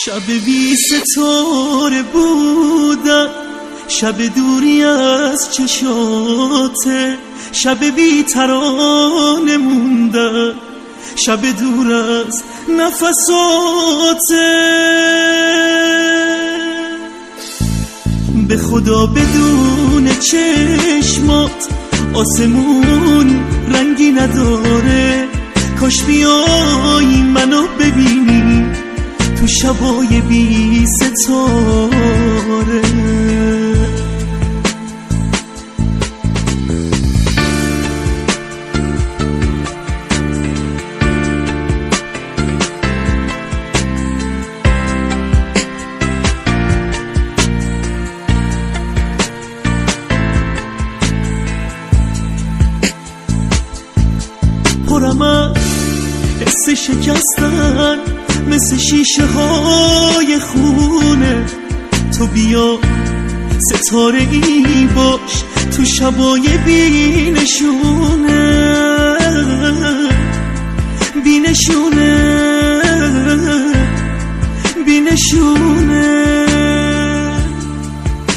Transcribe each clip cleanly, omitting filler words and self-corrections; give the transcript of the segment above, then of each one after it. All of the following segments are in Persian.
شب بی ستاره بودم، شب دوری از چشاته، شب بی ترانه موندم، شب دور از نفساته. به خدا بدون چشمات آسمون رنگی نداره، کاش بیایی منو ببینی تو شبای بی ستاره. پرم از حس شکستن مثل شیشه های خونه، تو بیا ستاره ای باش تو شبای بینشونه، بینشونه، بینشونه.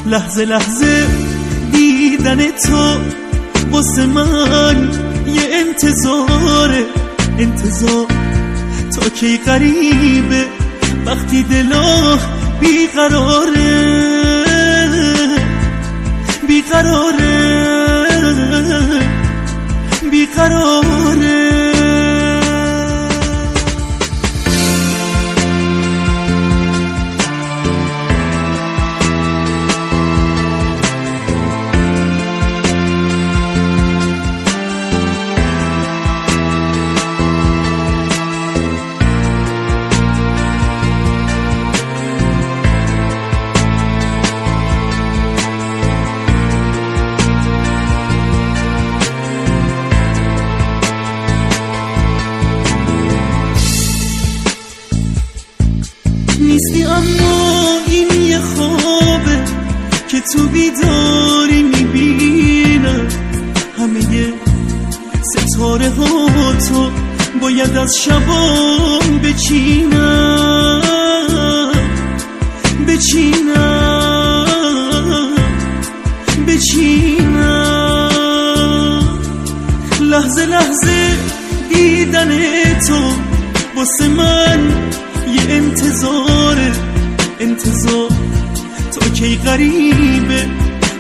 لحظه لحظه دیدن تو واسه من یه انتظاره، انتظار تا کی غریبه وقتی دلم بیقراره، بیقراره، بیقراره. نیستی اما این یه خوابه که تو بیداری میبینم، همه ستاره ها تو باید از شبام بچینم، بچینم، بچینم. لحظه لحظه دیدن تو واسه من یه انتظاره، انتظار تا کی غریبه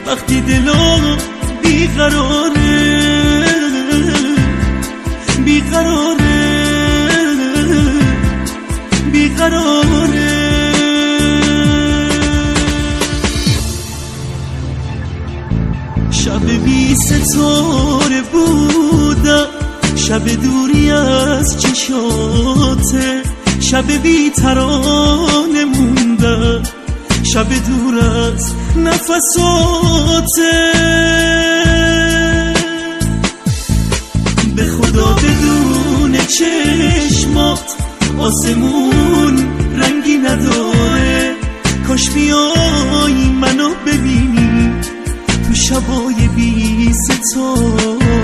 وقتی دلم بیقراره، بیقراره، بیقراره. شب بی ستاره بودم، شب دوری از چشاته، شب بی ترانه موندم، شب دور از نفساته. به خدا بدون چشمات آسمون رنگی نداره، کاش بیایی منو ببینی تو شبای بی ستاره.